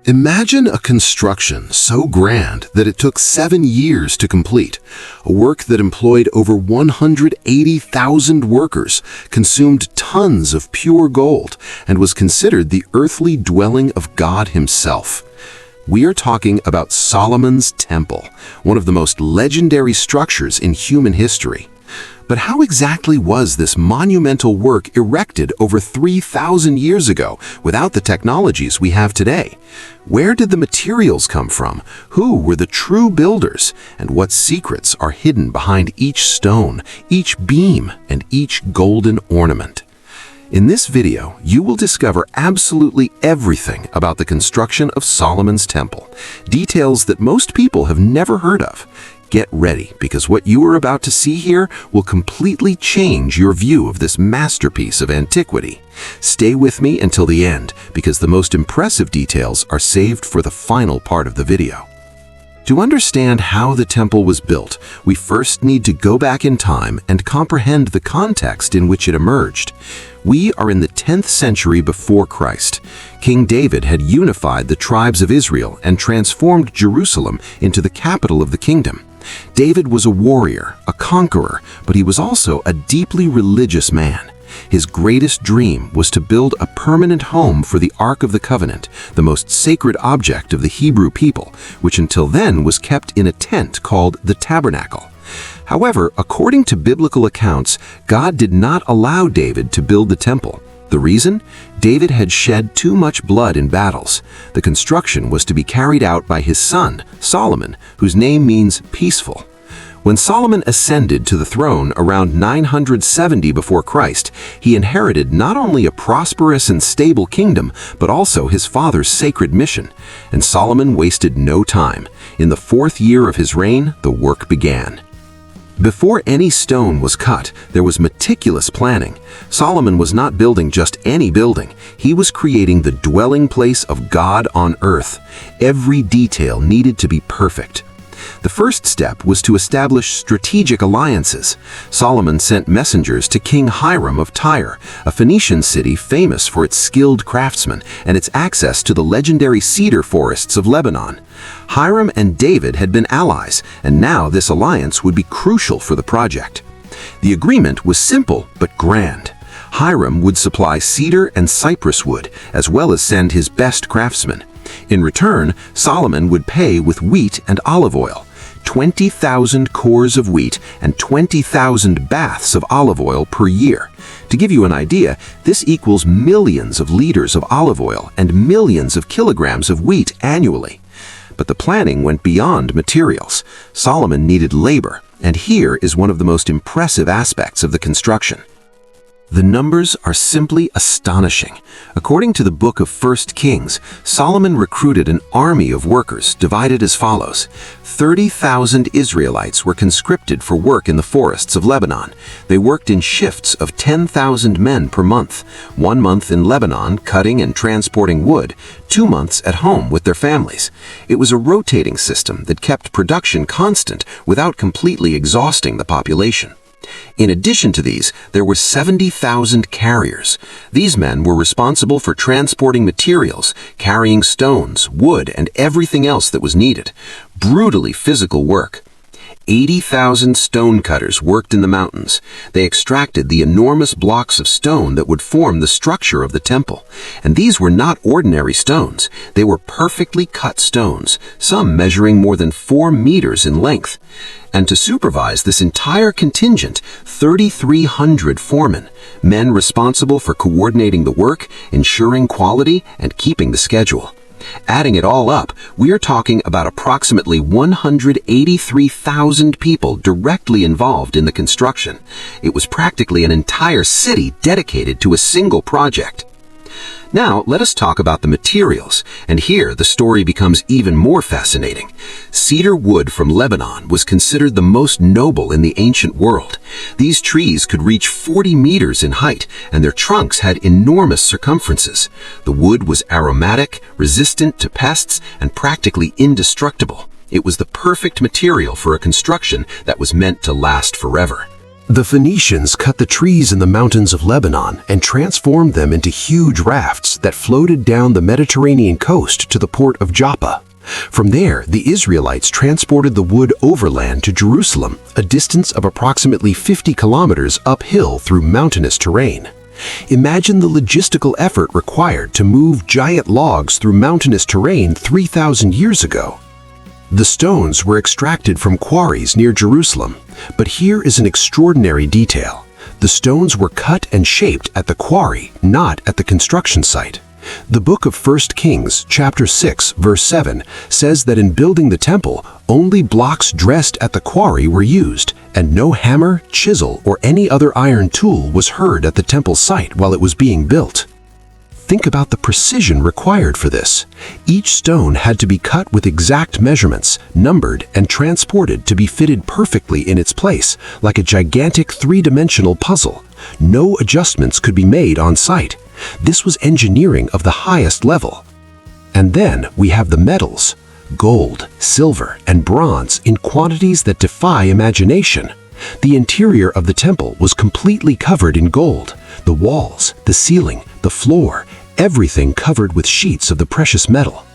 Imagine a construction so grand that it took 7 years to complete, a work that employed over 180,000 workers, consumed tons of pure gold, and was considered the earthly dwelling of God himself. We are talking about Solomon's Temple, one of the most legendary structures in human history. But how exactly was this monumental work erected over 3,000 years ago without the technologies we have today? Where did the materials come from? Who were the true builders? And what secrets are hidden behind each stone, each beam, and each golden ornament? In this video, you will discover absolutely everything about the construction of Solomon's Temple, details that most people have never heard of. Get ready, because what you are about to see here will completely change your view of this masterpiece of antiquity. Stay with me until the end, because the most impressive details are saved for the final part of the video. To understand how the temple was built, we first need to go back in time and comprehend the context in which it emerged. We are in the 10th century before Christ. King David had unified the tribes of Israel and transformed Jerusalem into the capital of the kingdom. David was a warrior, a conqueror, but he was also a deeply religious man. His greatest dream was to build a permanent home for the Ark of the Covenant, the most sacred object of the Hebrew people, which until then was kept in a tent called the tabernacle. However, according to biblical accounts, God did not allow David to build the temple. The reason? David had shed too much blood in battles. The construction was to be carried out by his son, Solomon, whose name means peaceful. When Solomon ascended to the throne around 970 before Christ, he inherited not only a prosperous and stable kingdom, but also his father's sacred mission. And Solomon wasted no time. In the 4th year of his reign, the work began. Before any stone was cut, there was meticulous planning. Solomon was not building just any building. He was creating the dwelling place of God on earth. Every detail needed to be perfect. The first step was to establish strategic alliances. Solomon sent messengers to King Hiram of Tyre, a Phoenician city famous for its skilled craftsmen and its access to the legendary cedar forests of Lebanon. Hiram and David had been allies, and now this alliance would be crucial for the project. The agreement was simple but grand. Hiram would supply cedar and cypress wood, as well as send his best craftsmen. In return, Solomon would pay with wheat and olive oil. 20,000 cores of wheat and 20,000 baths of olive oil per year. To give you an idea, this equals millions of liters of olive oil and millions of kilograms of wheat annually. But the planning went beyond materials. Solomon needed labor, and here is one of the most impressive aspects of the construction. The numbers are simply astonishing. According to the book of 1 Kings, Solomon recruited an army of workers divided as follows. 30,000 Israelites were conscripted for work in the forests of Lebanon. They worked in shifts of 10,000 men per month, 1 month in Lebanon cutting and transporting wood, 2 months at home with their families. It was a rotating system that kept production constant without completely exhausting the population. In addition to these, there were 70,000 carriers. These men were responsible for transporting materials, carrying stones, wood, and everything else that was needed. Brutally physical work. 80,000 stone cutters worked in the mountains. They extracted the enormous blocks of stone that would form the structure of the temple. And these were not ordinary stones. They were perfectly cut stones, some measuring more than 4 meters in length. And to supervise this entire contingent, 3,300 foremen, men responsible for coordinating the work, ensuring quality, and keeping the schedule. Adding it all up, we are talking about approximately 183,000 people directly involved in the construction. It was practically an entire city dedicated to a single project. Now, let us talk about the materials, and here the story becomes even more fascinating. Cedar wood from Lebanon was considered the most noble in the ancient world. These trees could reach 40 meters in height, and their trunks had enormous circumferences. The wood was aromatic, resistant to pests, and practically indestructible. It was the perfect material for a construction that was meant to last forever. The Phoenicians cut the trees in the mountains of Lebanon and transformed them into huge rafts that floated down the Mediterranean coast to the port of Joppa. From there, the Israelites transported the wood overland to Jerusalem, a distance of approximately 50 kilometers uphill through mountainous terrain. Imagine the logistical effort required to move giant logs through mountainous terrain 3,000 years ago. The stones were extracted from quarries near Jerusalem, but here is an extraordinary detail. The stones were cut and shaped at the quarry, not at the construction site. The book of 1 Kings, chapter 6, verse 7, says that in building the temple, only blocks dressed at the quarry were used, and no hammer, chisel, or any other iron tool was heard at the temple site while it was being built. Think about the precision required for this. Each stone had to be cut with exact measurements, numbered, and transported to be fitted perfectly in its place, like a gigantic three-dimensional puzzle. No adjustments could be made on site. This was engineering of the highest level. And then we have the metals: gold, silver, and bronze in quantities that defy imagination. The interior of the temple was completely covered in gold. The walls, the ceiling, the floor, everything covered with sheets of the precious metal.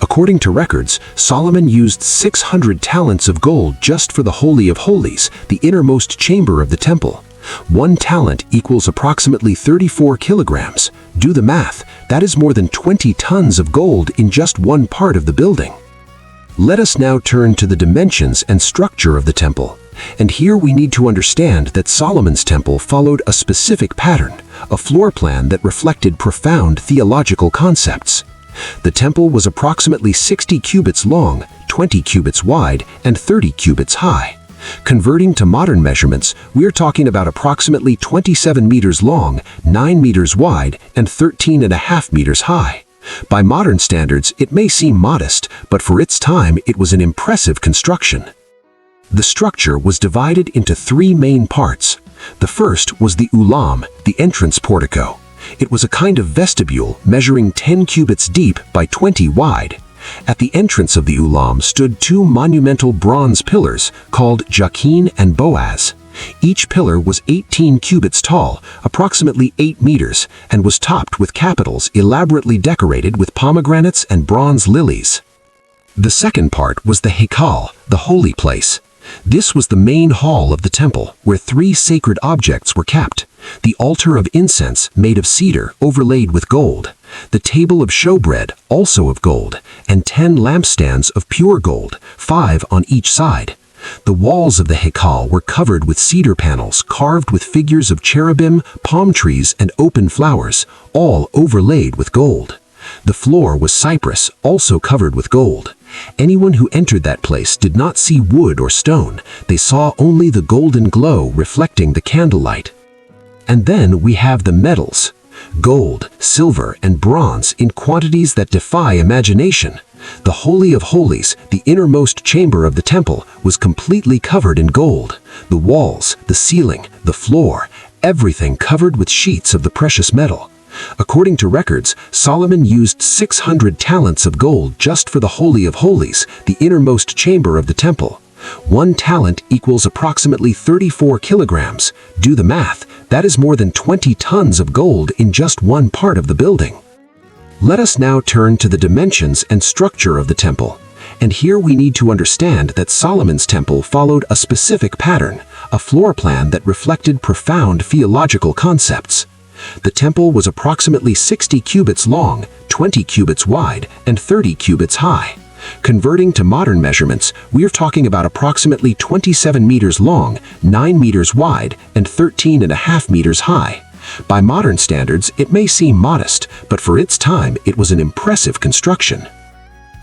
According to records, Solomon used 600 talents of gold just for the Holy of Holies, the innermost chamber of the temple. 1 talent equals approximately 34 kilograms. Do the math, that is more than 20 tons of gold in just one part of the building. Let us now turn to the dimensions and structure of the temple. And here we need to understand that Solomon's temple followed a specific pattern, a floor plan that reflected profound theological concepts. The temple was approximately 60 cubits long, 20 cubits wide, and 30 cubits high. Converting to modern measurements, we're talking about approximately 27 meters long, 9 meters wide, and 13.5 meters high. By modern standards, it may seem modest, but for its time, it was an impressive construction. The structure was divided into 3 main parts. The first was the ulam, the entrance portico. It was a kind of vestibule measuring 10 cubits deep by 20 wide. At the entrance of the ulam stood 2 monumental bronze pillars called Jachin and Boaz. Each pillar was 18 cubits tall, approximately 8 meters, and was topped with capitals elaborately decorated with pomegranates and bronze lilies. The second part was the hekal, the holy place. This was the main hall of the temple, where 3 sacred objects were kept: the altar of incense made of cedar overlaid with gold, the table of showbread also of gold, and 10 lampstands of pure gold, 5 on each side. The walls of the hekal were covered with cedar panels carved with figures of cherubim, palm trees, and open flowers, all overlaid with gold. The floor was cypress, also covered with gold. Anyone who entered that place did not see wood or stone. They saw only the golden glow reflecting the candlelight. And then we have the metals: gold, silver, and bronze in quantities that defy imagination. The Holy of Holies, the innermost chamber of the temple, was completely covered in gold. The walls, the ceiling, the floor, everything covered with sheets of the precious metal. According to records, Solomon used 600 talents of gold just for the Holy of Holies, the innermost chamber of the temple. 1 talent equals approximately 34 kilograms. Do the math, that is more than 20 tons of gold in just one part of the building. Let us now turn to the dimensions and structure of the temple. And here we need to understand that Solomon's temple followed a specific pattern, a floor plan that reflected profound theological concepts. The temple was approximately 60 cubits long, 20 cubits wide, and 30 cubits high. Converting to modern measurements, we're talking about approximately 27 meters long, 9 meters wide, and 13.5 meters high. By modern standards, it may seem modest, but for its time, it was an impressive construction.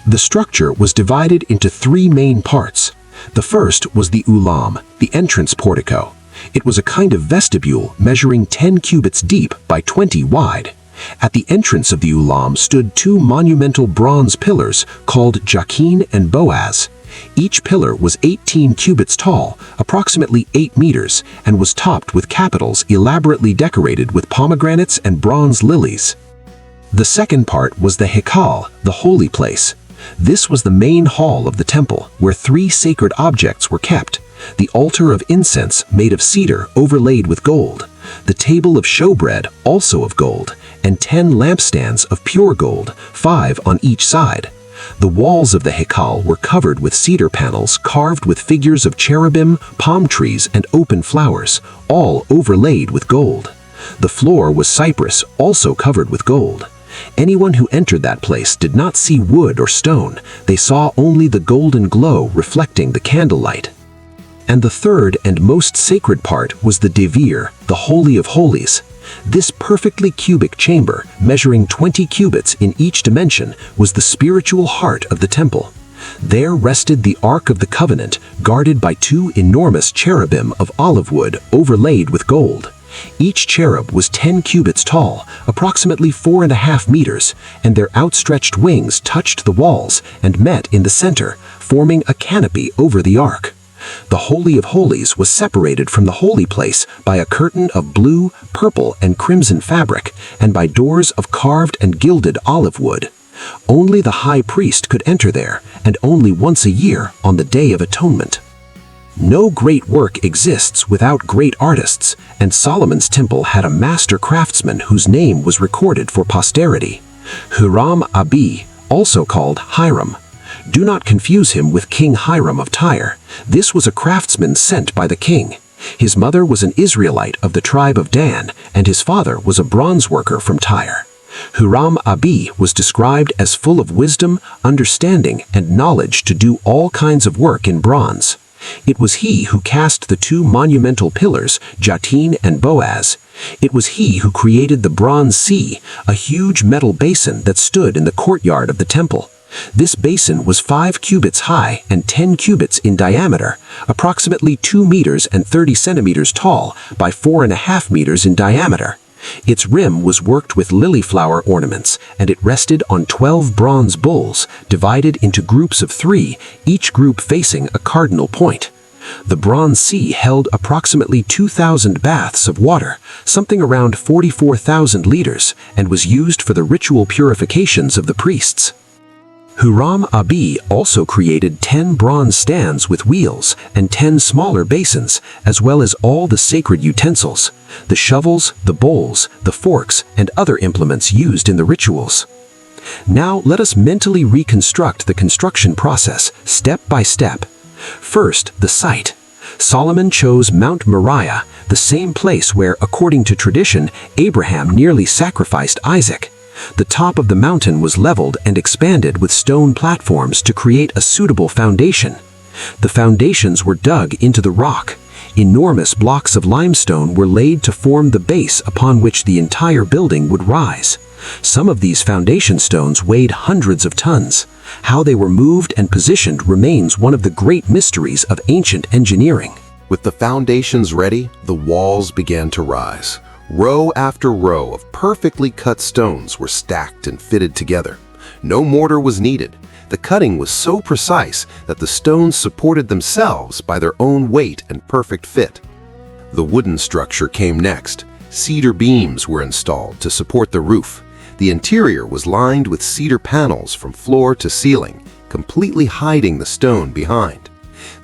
The structure was divided into 3 main parts. The first was the ulam, the entrance portico. It was a kind of vestibule measuring 10 cubits deep by 20 wide. At the entrance of the ulam stood 2 monumental bronze pillars called Jachin and Boaz. Each pillar was 18 cubits tall, approximately 8 meters, and was topped with capitals elaborately decorated with pomegranates and bronze lilies. The second part was the hekal, the holy place. This was the main hall of the temple, where 3 sacred objects were kept: the altar of incense made of cedar overlaid with gold, the table of showbread also of gold, and 10 lampstands of pure gold, 5 on each side. The walls of the Hekal were covered with cedar panels carved with figures of cherubim, palm trees, and open flowers, all overlaid with gold. The floor was cypress, also covered with gold. Anyone who entered that place did not see wood or stone. They saw only the golden glow reflecting the candlelight. And the third and most sacred part was the Devir, the Holy of Holies. This perfectly cubic chamber, measuring 20 cubits in each dimension, was the spiritual heart of the temple. There rested the Ark of the Covenant, guarded by 2 enormous cherubim of olive wood overlaid with gold. Each cherub was 10 cubits tall, approximately 4.5 meters, and their outstretched wings touched the walls and met in the center, forming a canopy over the ark. The Holy of Holies was separated from the holy place by a curtain of blue, purple, and crimson fabric, and by doors of carved and gilded olive wood. Only the high priest could enter there, and only once a year on the Day of Atonement. No great work exists without great artists, and Solomon's temple had a master craftsman whose name was recorded for posterity: Huram-Abi, also called Hiram. Do not confuse him with King Hiram of Tyre. This was a craftsman sent by the king. His mother was an Israelite of the tribe of Dan, and his father was a bronze worker from Tyre. Huram-Abi was described as full of wisdom, understanding, and knowledge to do all kinds of work in bronze. It was he who cast the 2 monumental pillars, Jatin and Boaz. It was he who created the bronze sea, a huge metal basin that stood in the courtyard of the temple. This basin was 5 cubits high and 10 cubits in diameter, approximately 2 meters and 30 centimeters tall by 4.5 meters in diameter. Its rim was worked with lily flower ornaments, and it rested on 12 bronze bulls, divided into groups of 3, each group facing a cardinal point. The bronze sea held approximately 2,000 baths of water, something around 44,000 liters, and was used for the ritual purifications of the priests. Huram-Abi also created 10 bronze stands with wheels and 10 smaller basins, as well as all the sacred utensils: the shovels, the bowls, the forks, and other implements used in the rituals. Now let us mentally reconstruct the construction process, step by step. First, the site. Solomon chose Mount Moriah, the same place where, according to tradition, Abraham nearly sacrificed Isaac. The top of the mountain was leveled and expanded with stone platforms to create a suitable foundation. The foundations were dug into the rock. Enormous blocks of limestone were laid to form the base upon which the entire building would rise. Some of these foundation stones weighed hundreds of tons. How they were moved and positioned remains one of the great mysteries of ancient engineering. With the foundations ready, the walls began to rise. Row after row of perfectly cut stones were stacked and fitted together. No mortar was needed. The cutting was so precise that the stones supported themselves by their own weight and perfect fit. The wooden structure came next. Cedar beams were installed to support the roof. The interior was lined with cedar panels from floor to ceiling, completely hiding the stone behind.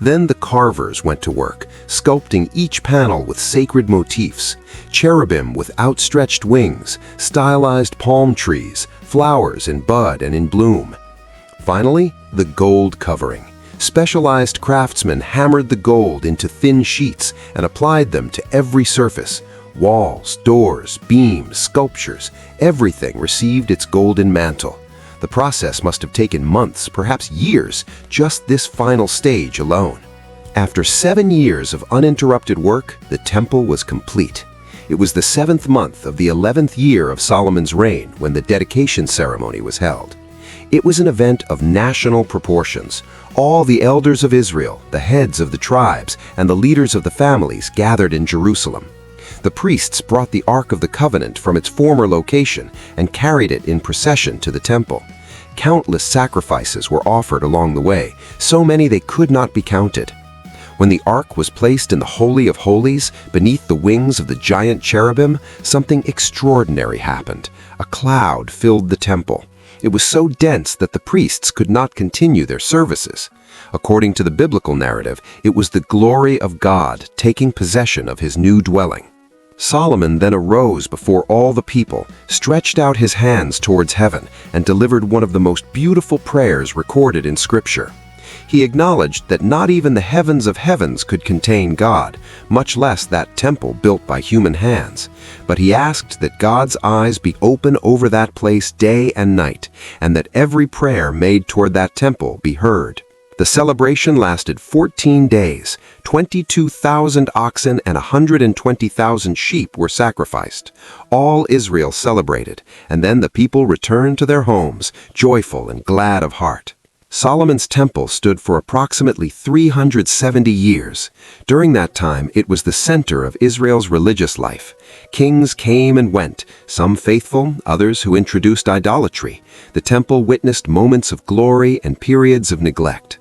Then the carvers went to work, sculpting each panel with sacred motifs: cherubim with outstretched wings, stylized palm trees, flowers in bud and in bloom. Finally, the gold covering. Specialized craftsmen hammered the gold into thin sheets and applied them to every surface. Walls, doors, beams, sculptures, everything received its golden mantle. The process must have taken months, perhaps years, just this final stage alone. After 7 years of uninterrupted work, the temple was complete. It was the 7th month of the 11th year of Solomon's reign when the dedication ceremony was held. It was an event of national proportions. All the elders of Israel, the heads of the tribes, and the leaders of the families gathered in Jerusalem. The priests brought the Ark of the Covenant from its former location and carried it in procession to the temple. Countless sacrifices were offered along the way, so many they could not be counted. When the Ark was placed in the Holy of Holies, beneath the wings of the giant cherubim, something extraordinary happened. A cloud filled the temple. It was so dense that the priests could not continue their services. According to the biblical narrative, it was the glory of God taking possession of his new dwelling. Solomon then arose before all the people, stretched out his hands towards heaven, and delivered one of the most beautiful prayers recorded in Scripture. He acknowledged that not even the heavens of heavens could contain God, much less that temple built by human hands. But he asked that God's eyes be open over that place day and night, and that every prayer made toward that temple be heard. The celebration lasted 14 days. 22,000 oxen and 120,000 sheep were sacrificed. All Israel celebrated, and then the people returned to their homes, joyful and glad of heart. Solomon's temple stood for approximately 370 years. During that time, it was the center of Israel's religious life. Kings came and went, some faithful, others who introduced idolatry. The temple witnessed moments of glory and periods of neglect.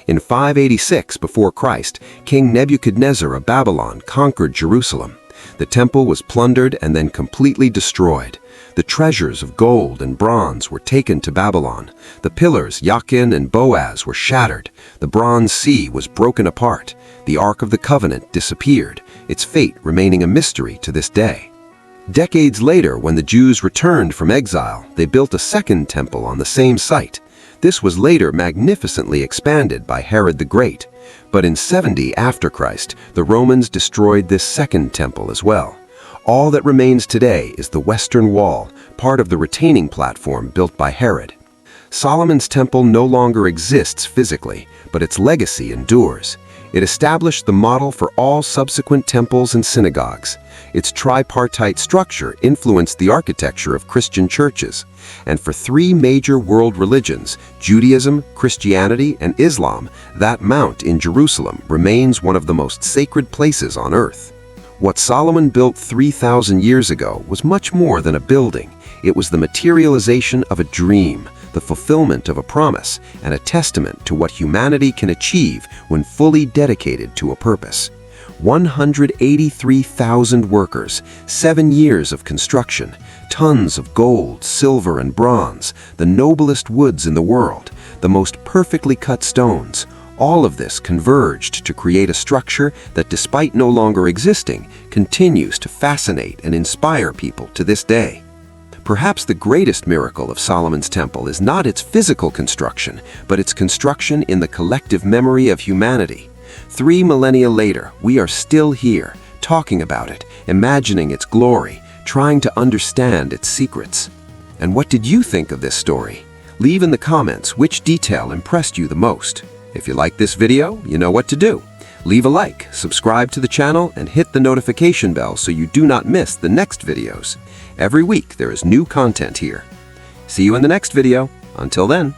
In 586 before Christ, King Nebuchadnezzar of Babylon conquered Jerusalem. The temple was plundered and then completely destroyed. The treasures of gold and bronze were taken to Babylon. The pillars, Yakin and Boaz, were shattered. The bronze sea was broken apart. The Ark of the Covenant disappeared, its fate remaining a mystery to this day. Decades later, when the Jews returned from exile, they built a second temple on the same site. This was later magnificently expanded by Herod the Great. But in 70 after Christ, the Romans destroyed this second temple as well. All that remains today is the Western Wall, part of the retaining platform built by Herod. Solomon's temple no longer exists physically, but its legacy endures. It established the model for all subsequent temples and synagogues. Its tripartite structure influenced the architecture of Christian churches. And for three major world religions, Judaism, Christianity, and Islam, that mount in Jerusalem remains one of the most sacred places on earth. What Solomon built 3,000 years ago was much more than a building. It was the materialization of a dream, the fulfillment of a promise, and a testament to what humanity can achieve when fully dedicated to a purpose. 183,000 workers, 7 years of construction, tons of gold, silver, and bronze, the noblest woods in the world, the most perfectly cut stones. All of this converged to create a structure that, despite no longer existing, continues to fascinate and inspire people to this day. Perhaps the greatest miracle of Solomon's temple is not its physical construction, but its construction in the collective memory of humanity. 3 millennia later, we are still here, talking about it, imagining its glory, trying to understand its secrets. And what did you think of this story? Leave in the comments which detail impressed you the most. If you like this video, you know what to do. Leave a like, subscribe to the channel, and hit the notification bell so you do not miss the next videos. Every week there is new content here. See you in the next video. Until then.